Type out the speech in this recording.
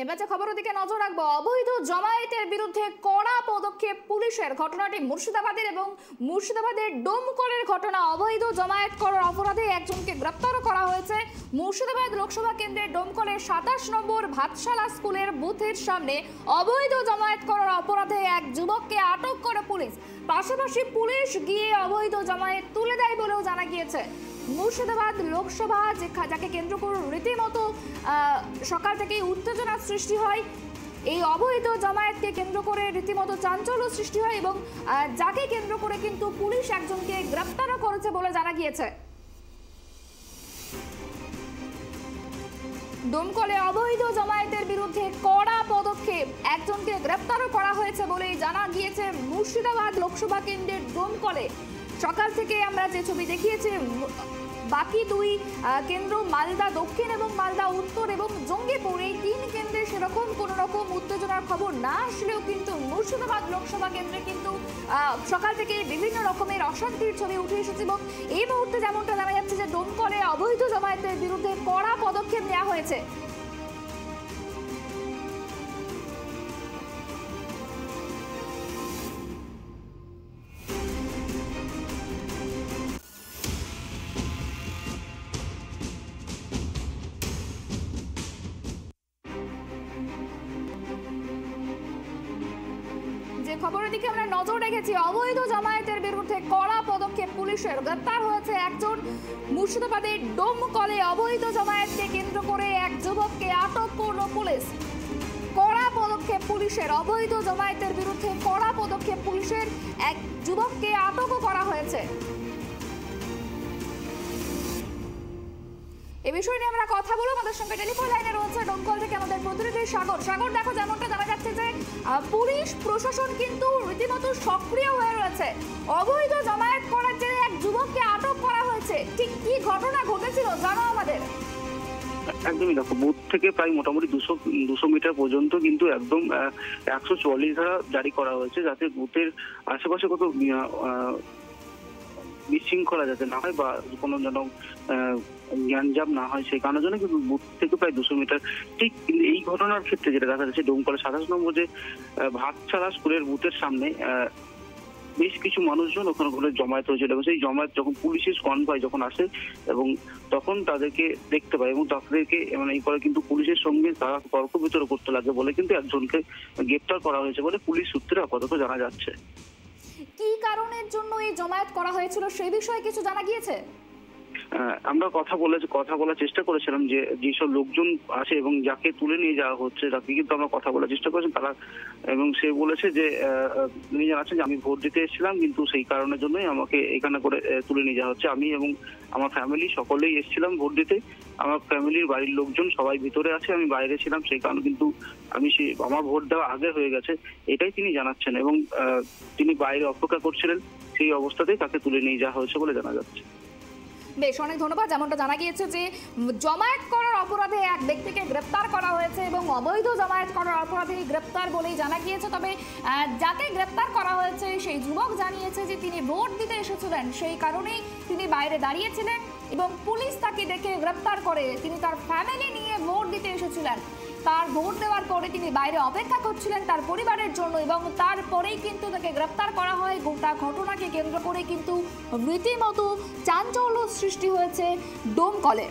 এবার যে খবরের দিকে নজর রাখবো, অবৈধ জমায়েতের বিরুদ্ধে কড়া পদক্ষেপ পুলিশের। ঘটনাটি মুর্শিদাবাদের এবং মুর্শিদাবাদের ডোমকলের ঘটনা। অবৈধ জমায়েত করার অপরাধে একজনকে গ্রেপ্তার করা হয়েছে। মুর্শিদাবাদ লোকসভা কেন্দ্রের ডোমকলের 27 নম্বর ভাতশালা স্কুলের বুথের সামনে অবৈধ জমায়েত করার অপরাধে এক যুবককে আটক করে পুলিশ। পাশাপাশি পুলিশ গিয়ে অবৈধ জমায়েত তুলে দেয় বলেও জানা গিয়েছে। মুর্শিদাবাদ লোকসভা যাকে কেন্দ্র করে রীতিমতো সকাল থেকেই উত্তেজনার সৃষ্টি হয়। এই অবৈধ জমায়েতকে কেন্দ্র করে রীতিমতো চাঞ্চল্য সৃষ্টি হয় এবং যাকে কেন্দ্র করে কিন্তু পুলিশ একজনকে গ্রেপ্তারও করেছে বলে জানা গিয়েছে। ডোমকলে অবৈধ জমায়েতের বিরুদ্ধে কড়া পদক্ষেপ, একজনকে গ্রেপ্তারও করা হয়েছে বলেই জানা গিয়েছে মুর্শিদাবাদ লোকসভা কেন্দ্রের ডোমকলে। সকাল থেকে আমরা যে ছবি দেখিয়েছি, বাকি দুই কেন্দ্র মালদা দক্ষিণ এবং মালদা উত্তর এবং জঙ্গিপুর, এই তিন কেন্দ্রে সেরকম কোন রকম উত্তেজনার খবর না আসলেও কিন্তু মুর্শিদাবাদ লোকসভা কেন্দ্রে কিন্তু সকাল থেকে বিভিন্ন রকমের অশান্তির ছবি উঠে এসেছে এবং এই মুহূর্তে যেমনটা জানা যাচ্ছে যে ডোমকলে অবৈধ জমায়েতের বিরুদ্ধে কড়া পদক্ষেপ নেওয়া হয়েছে। যে খবরের দিকে আমরা নজর রেখেছি, অবৈধ জমায়েতের বিরুদ্ধে কড়া পদক্ষেপ পুলিশের। গ্রেপ্তার হয়েছে একজন। মুর্শিদাবাদের ডোমকলে অবৈধ জমায়েতকে কেন্দ্র করে এক যুবককে আটক করল পুলিশ। কড়া পদক্ষেপ পুলিশের, অবৈধ জমায়েতের বিরুদ্ধে কড়া পদক্ষেপ পুলিশের, এক যুবককে আটকও করা হয়েছে। এ বিষয় নিয়ে আমরা কথা বলবো। আমাদের সঙ্গে টেলিফোন লাইনে রয়েছে ডোমকল থেকে আমাদের প্রতিনিধি সাগর। সাগর, দেখো যেমনটা জানা যাচ্ছে যে পুলিশ প্রশাসন কিন্তু রীতিমতো সক্রিয় হয়ে রয়েছে। অবৈধ জমায়েত করার জেরে এক যুবককে আটক করা হয়েছে, ঠিক কি ঘটনা ঘটেছিল জানো আমাদের? একদমই, দেখো বুথ থেকে প্রায় মোটামুটি 200 মিটার পর্যন্ত কিন্তু একদম 144 ধারা জারি করা হয়েছে, যাতে বুথের আশেপাশে কত বিশৃঙ্খলা যাতে না হয় বা কোনো যেন জ্ঞানজাম না হয়, সেই কারণের জন্য কিন্তু বুথ থেকে প্রায় 200 মিটার। ঠিক এই ঘটনার ক্ষেত্রে যেটা দেখা যাচ্ছে, ডোমকলের 27 নম্বর যে ভাতশালা স্কুলের বুথের সামনে বেশ কিছু মানুষজন ওখানে জমায়েত হয়েছিল এবং সেই জমায়েত যখন পুলিশের কনভয় যখন আসে এবং তখন তাদেরকে দেখতে পায় এবং তাদেরকে মানে এই করে কিন্তু পুলিশের সঙ্গে তারা তর্ক বিতর্ক করতে লাগে বলে কিন্তু একজনকে গ্রেপ্তার করা হয়েছে বলে পুলিশ সূত্রে আপাতত জানা যাচ্ছে। কি কারণের জন্য এই জমায়েত করা হয়েছিল সেই বিষয়ে কিছু জানা গিয়েছে? আমরা কথা বলার চেষ্টা করেছিলাম যে যেসব লোকজন আসে এবং যাকে তুলে নিয়ে যাওয়া হচ্ছে তাকে কিন্তু আমরা কথা বলার চেষ্টা করেছি তারা, এবং সে বলেছে যে তিনি জানাচ্ছেন যে আমি ভোট দিতে এসেছিলাম কিন্তু সেই কারণের জন্যই আমাকে এখানে করে তুলে নিয়ে যাওয়া হচ্ছে। আমি এবং আমার ফ্যামিলি সকলেই এসেছিলাম ভোট দিতে, আমার ফ্যামিলির বাড়ির লোকজন সবাই ভিতরে আছে, আমি বাইরে ছিলাম, সেই কারণে কিন্তু আমার ভোট দেওয়া আগে হয়ে গেছে, এটাই তিনি জানাচ্ছেন এবং তিনি বাইরে অপেক্ষা করছিলেন, সেই অবস্থাতেই তাকে তুলে নিয়ে যাওয়া হয়েছে বলে জানা যাচ্ছে। বেশ, অনেক ধন্যবাদ। যেমনটা জানা গিয়েছে যে জমায়েত করার অপরাধে এক ব্যক্তিকে গ্রেপ্তার করা হয়েছে এবং অবৈধ জমায়েত করার অপরাধে গ্রেপ্তার বলেই জানা গিয়েছে। তবে যাকে গ্রেপ্তার করা হয়েছে সেই যুবক জানিয়েছে যে তিনি ভোট দিতে এসেছিলেন, সেই কারণেই তিনি বাইরে দাঁড়িয়েছিলেন এবং পুলিশ তাকে দেখে গ্রেপ্তার করে। তিনি তার ফ্যামিলি নিয়ে ভোট দিতে এসেছিলেন, তার ভোট দেওয়ার পরে তিনি বাইরে অপেক্ষা করছিলেন তার পরিবারের জন্য এবং তারপরেই কিন্তু তাকে গ্রেপ্তার করা হয়। গোটা ঘটনাকে কেন্দ্র করে কিন্তু রীতিমতো চাঞ্চল্য সৃষ্টি হয়েছে ডোমকলে।